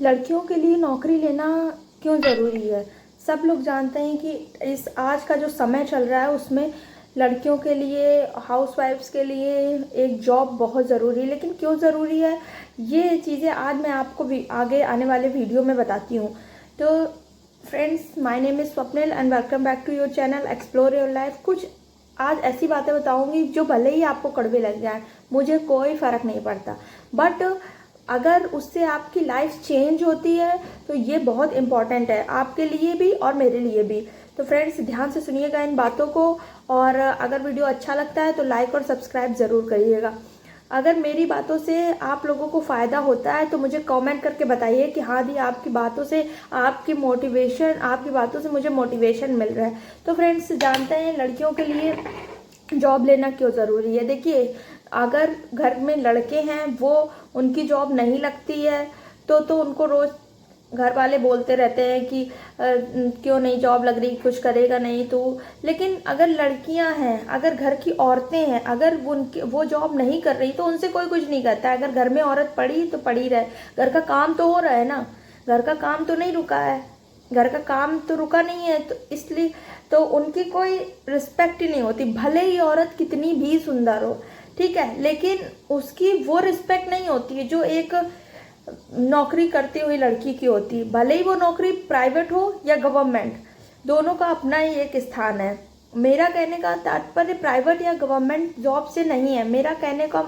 लड़कियों के लिए नौकरी लेना क्यों ज़रूरी है। सब लोग जानते हैं कि इस आज का जो समय चल रहा है उसमें लड़कियों के लिए, हाउसवाइफ्स के लिए एक जॉब बहुत ज़रूरी है। लेकिन क्यों ज़रूरी है, ये चीज़ें आज मैं आपको भी आगे आने वाले वीडियो में बताती हूँ। तो friends, my name is Swapnil and welcome back to your channel explore your life. कुछ आज ऐसी बातें बताऊंगी जो भले ही आपको कड़वे लग जाए, मुझे कोई फ़र्क नहीं पड़ता, बट अगर उससे आपकी लाइफ चेंज होती है तो ये बहुत इम्पॉर्टेंट है आपके लिए भी और मेरे लिए भी। तो फ्रेंड्स, ध्यान से सुनिएगा इन बातों को, और अगर वीडियो अच्छा लगता है तो लाइक और सब्सक्राइब ज़रूर करिएगा। अगर मेरी बातों से आप लोगों को फ़ायदा होता है तो मुझे कमेंट करके बताइए कि हाँ दी, आपकी बातों से आपकी बातों से मुझे मोटिवेशन मिल रहा है। तो फ्रेंड्स, जानते हैं लड़कियों के लिए जॉब लेना क्यों ज़रूरी है। देखिए, अगर घर में लड़के हैं, वो उनकी जॉब नहीं लगती है तो उनको रोज़ घर वाले बोलते रहते हैं कि क्यों नहीं जॉब लग रही, कुछ करेगा नहीं तू। लेकिन अगर लड़कियां हैं, अगर घर की औरतें हैं, अगर वो जॉब नहीं कर रही तो उनसे कोई कुछ नहीं कहता है। अगर घर में औरत पड़ी तो पड़ी रहे, घर का काम तो हो रहा है ना, घर का काम तो नहीं रुका है, घर का काम तो रुका नहीं है, तो इसलिए तो उनकी कोई रिस्पेक्ट ही नहीं होती, भले ही औरत कितनी भी सुंदर हो, ठीक है, लेकिन उसकी वो रिस्पेक्ट नहीं होती है जो एक नौकरी करती हुई लड़की की होती है। भले ही वो नौकरी प्राइवेट हो या गवर्नमेंट, दोनों का अपना ही एक स्थान है। मेरा कहने का तात्पर्य प्राइवेट या गवर्नमेंट जॉब से नहीं है, मेरा कहने का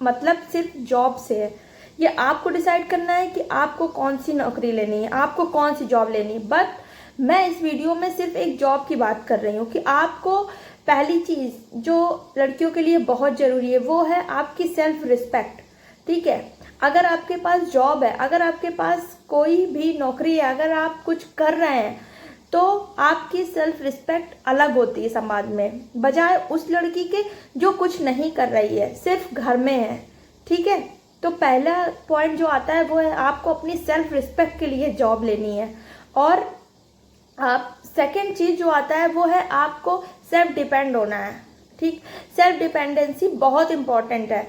मतलब सिर्फ जॉब से है। ये आपको डिसाइड करना है कि आपको कौन सी नौकरी लेनी है, आपको कौन सी जॉब लेनी है। बट मैं इस वीडियो में सिर्फ एक जॉब की बात कर रही हूँ कि आपको पहली चीज़ जो लड़कियों के लिए बहुत ज़रूरी है वो है आपकी सेल्फ रिस्पेक्ट। ठीक है, अगर आपके पास जॉब है, अगर आपके पास कोई भी नौकरी है, अगर आप कुछ कर रहे हैं तो आपकी सेल्फ रिस्पेक्ट अलग होती है समाज में, बजाय उस लड़की के जो कुछ नहीं कर रही है, सिर्फ घर में है। ठीक है, तो पहला पॉइंट जो आता है वो है आपको अपनी सेल्फ रिस्पेक्ट के लिए जॉब लेनी है। और आप सेकंड चीज़ जो आता है वो है आपको सेल्फ डिपेंड होना है। ठीक, सेल्फ डिपेंडेंसी बहुत इम्पॉर्टेंट है।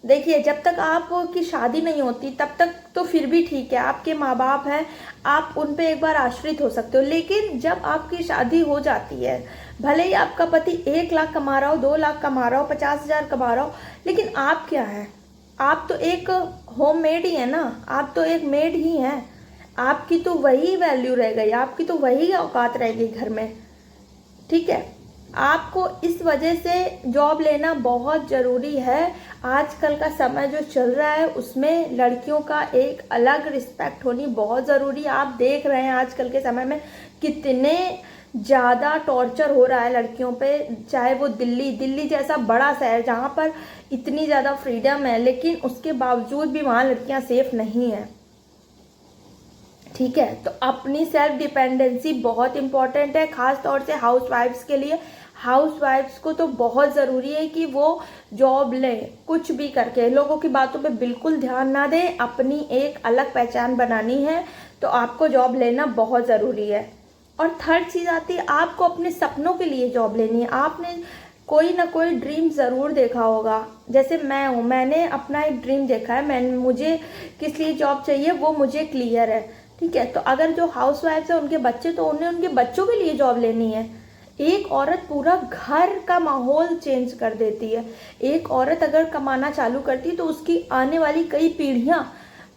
देखिए, जब तक आपकी शादी नहीं होती तब तक तो फिर भी ठीक है, आपके माँ बाप हैं, आप उन पे एक बार आश्रित हो सकते हो। लेकिन जब आपकी शादी हो जाती है, भले ही आपका पति 1 लाख कमा रहा हो, 2 लाख कमा रहा हो, 50,000 कमा रहा हो, लेकिन आप क्या है, आप तो एक होम मेड ही है ना, आप तो एक मेड ही हैं। आपकी तो वही वैल्यू रह गई, आपकी तो वही औकात रह गई घर में। ठीक है, आपको इस वजह से जॉब लेना बहुत ज़रूरी है। आजकल का समय जो चल रहा है उसमें लड़कियों का एक अलग रिस्पेक्ट होनी बहुत ज़रूरी है। आप देख रहे हैं आजकल के समय में कितने ज़्यादा टॉर्चर हो रहा है लड़कियों पे, चाहे वो दिल्ली जैसा बड़ा शहर जहाँ पर इतनी ज़्यादा फ्रीडम है, लेकिन उसके बावजूद भी वहाँ लड़कियाँ सेफ नहीं हैं। ठीक है, तो अपनी सेल्फ डिपेंडेंसी बहुत इंपॉर्टेंट है, खास तौर से हाउस वाइफ्स के लिए। हाउस वाइफ्स को तो बहुत ज़रूरी है कि वो जॉब लें, कुछ भी करके लोगों की बातों पे बिल्कुल ध्यान ना दें। अपनी एक अलग पहचान बनानी है तो आपको जॉब लेना बहुत ज़रूरी है। और थर्ड चीज़ आती है आपको अपने सपनों के लिए जॉब लेनी है। आपने कोई ना कोई ड्रीम ज़रूर देखा होगा, जैसे मैं हूँ, मैंने अपना एक ड्रीम देखा है, मुझे किस लिए जॉब चाहिए वो मुझे क्लियर है। ठीक है, तो अगर जो हाउस वाइफ है उनके बच्चे, तो उन्हें उनके बच्चों के लिए जॉब लेनी है। एक औरत पूरा घर का माहौल चेंज कर देती है। एक औरत अगर कमाना चालू करती है तो उसकी आने वाली कई पीढ़ियां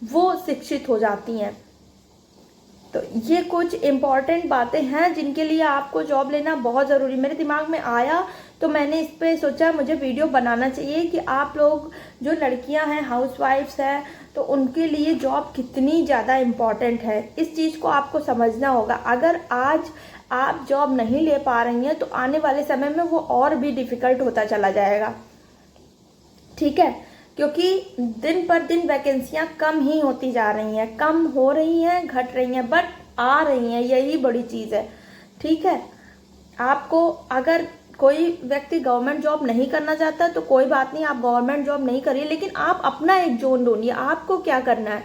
वो शिक्षित हो जाती हैं। तो ये कुछ इम्पॉर्टेंट बातें हैं जिनके लिए आपको जॉब लेना बहुत ज़रूरी मेरे दिमाग में आया, तो मैंने इस पे सोचा मुझे वीडियो बनाना चाहिए कि आप लोग जो लड़कियां हैं, हाउसवाइफ्स हैं, तो उनके लिए जॉब कितनी ज़्यादा इम्पॉर्टेंट है। इस चीज़ को आपको समझना होगा। अगर आज आप जॉब नहीं ले पा रही हैं तो आने वाले समय में वो और भी डिफ़िकल्ट होता चला जाएगा। ठीक है, क्योंकि दिन पर दिन वैकेंसियां कम ही होती जा रही हैं, कम हो रही हैं, घट रही हैं, बट आ रही हैं, यही बड़ी चीज़ है। ठीक है, आपको अगर कोई व्यक्ति गवर्नमेंट जॉब नहीं करना चाहता तो कोई बात नहीं, आप गवर्नमेंट जॉब नहीं करिए, लेकिन आप अपना एक जोन ढूंढिए। आपको क्या करना है,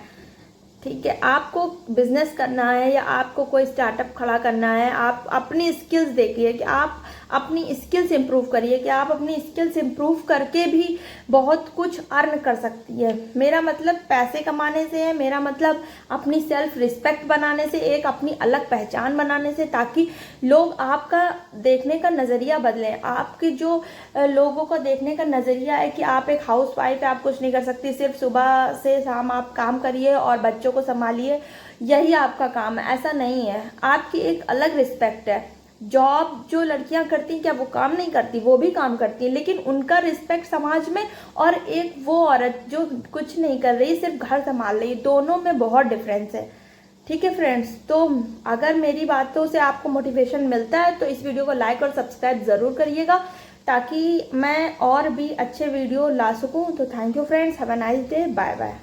ठीक है, आपको बिजनेस करना है या आपको कोई स्टार्टअप खड़ा करना है, आप अपनी स्किल्स देखिए कि आप अपनी स्किल्स इंप्रूव करिए कि आप अपनी स्किल्स इंप्रूव करके भी बहुत कुछ अर्न कर सकती है। मेरा मतलब पैसे कमाने से है, मेरा मतलब अपनी सेल्फ रिस्पेक्ट बनाने से, एक अपनी अलग पहचान बनाने से, ताकि लोग आपका देखने का नज़रिया बदलें। आपके जो लोगों को देखने का नज़रिया है कि आप एक हाउस वाइफ है, आप कुछ नहीं कर सकती, सिर्फ सुबह से शाम आप काम करिए और बच्चों को संभालिए, यही आपका काम है, ऐसा नहीं है। आपकी एक अलग रिस्पेक्ट है। जॉब जो लड़कियां करती हैं, क्या वो काम नहीं करती? वो भी काम करती हैं, लेकिन उनका रिस्पेक्ट समाज में, और एक वो औरत जो कुछ नहीं कर रही, सिर्फ घर संभाल रही, दोनों में बहुत डिफरेंस है। ठीक है फ्रेंड्स, तो अगर मेरी बातों से आपको मोटिवेशन मिलता है तो इस वीडियो को लाइक और सब्सक्राइब ज़रूर करिएगा, ताकि मैं और भी अच्छे वीडियो ला सकूं। तो thank you friends, have a nice day, bye bye.